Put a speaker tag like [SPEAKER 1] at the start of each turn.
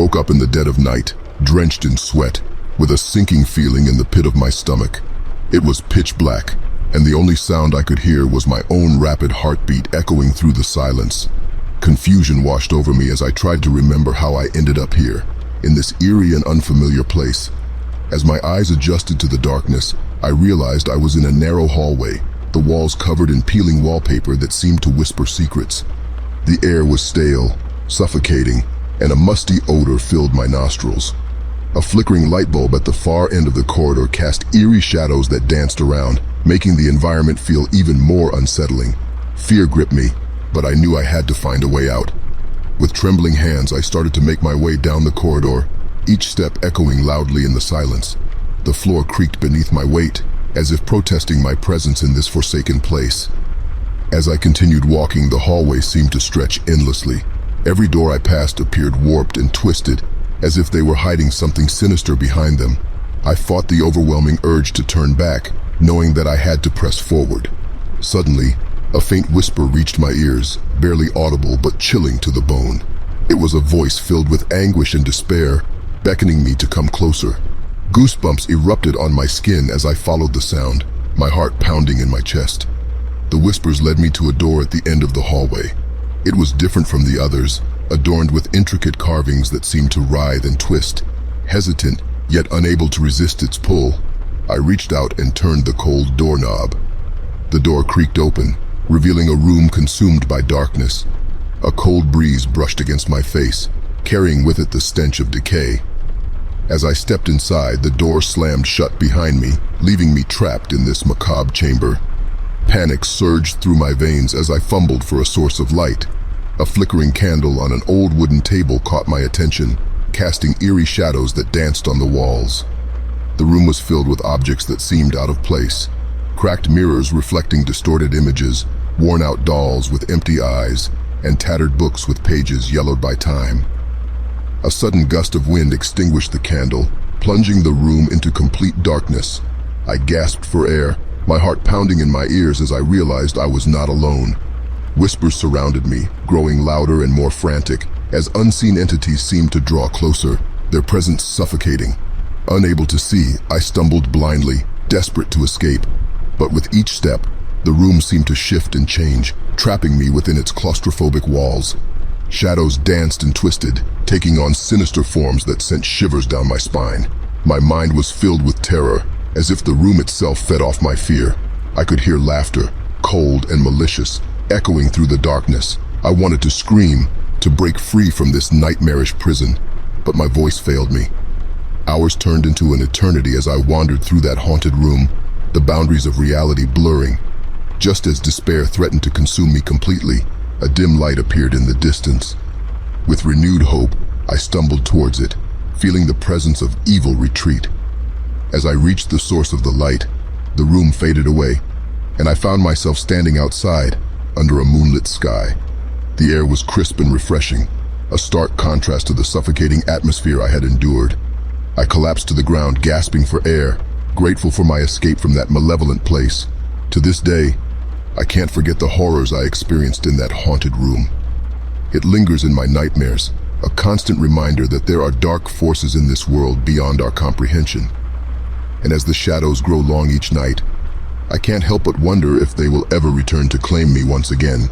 [SPEAKER 1] woke up in the dead of night, drenched in sweat, with a sinking feeling in the pit of my stomach. It was pitch black, and the only sound I could hear was my own rapid heartbeat echoing through the silence. Confusion washed over me as I tried to remember how I ended up here, in this eerie and unfamiliar place. As my eyes adjusted to the darkness, I realized I was in a narrow hallway, the walls covered in peeling wallpaper that seemed to whisper secrets. The air was stale, suffocating, and a musty odor filled my nostrils. A flickering light bulb at the far end of the corridor cast eerie shadows that danced around, making the environment feel even more unsettling. Fear gripped me, but I knew I had to find a way out. With trembling hands, I started to make my way down the corridor, each step echoing loudly in the silence. The floor creaked beneath my weight, as if protesting my presence in this forsaken place. As I continued walking, the hallway seemed to stretch endlessly. Every door I passed appeared warped and twisted, as if they were hiding something sinister behind them. I fought the overwhelming urge to turn back, knowing that I had to press forward. Suddenly, a faint whisper reached my ears, barely audible but chilling to the bone. It was a voice filled with anguish and despair, beckoning me to come closer. Goosebumps erupted on my skin as I followed the sound, my heart pounding in my chest. The whispers led me to a door at the end of the hallway. It was different from the others, adorned with intricate carvings that seemed to writhe and twist. Hesitant, yet unable to resist its pull, I reached out and turned the cold doorknob. The door creaked open, revealing a room consumed by darkness. A cold breeze brushed against my face, carrying with it the stench of decay. As I stepped inside, the door slammed shut behind me, leaving me trapped in this macabre chamber. Panic surged through my veins as I fumbled for a source of light. A flickering candle on an old wooden table caught my attention, casting eerie shadows that danced on the walls. The room was filled with objects that seemed out of place. Cracked mirrors reflecting distorted images, worn-out dolls with empty eyes, and tattered books with pages yellowed by time. A sudden gust of wind extinguished the candle, plunging the room into complete darkness. I gasped for air, my heart pounding in my ears as I realized I was not alone. Whispers surrounded me, growing louder and more frantic, as unseen entities seemed to draw closer, their presence suffocating. Unable to see, I stumbled blindly, desperate to escape. But with each step, the room seemed to shift and change, trapping me within its claustrophobic walls. Shadows danced and twisted, taking on sinister forms that sent shivers down my spine. My mind was filled with terror, as if the room itself fed off my fear. I could hear laughter, cold and malicious, echoing through the darkness. I wanted to scream, to break free from this nightmarish prison, but my voice failed me. Hours turned into an eternity as I wandered through that haunted room, the boundaries of reality blurring. Just as despair threatened to consume me completely, a dim light appeared in the distance. With renewed hope, I stumbled towards it, feeling the presence of evil retreat. As I reached the source of the light, the room faded away, and I found myself standing outside, under a moonlit sky. The air was crisp and refreshing, a stark contrast to the suffocating atmosphere I had endured. I collapsed to the ground, gasping for air, grateful for my escape from that malevolent place. To this day, I can't forget the horrors I experienced in that haunted room. It lingers in my nightmares, a constant reminder that there are dark forces in this world beyond our comprehension. And as the shadows grow long each night, I can't help but wonder if they will ever return to claim me once again.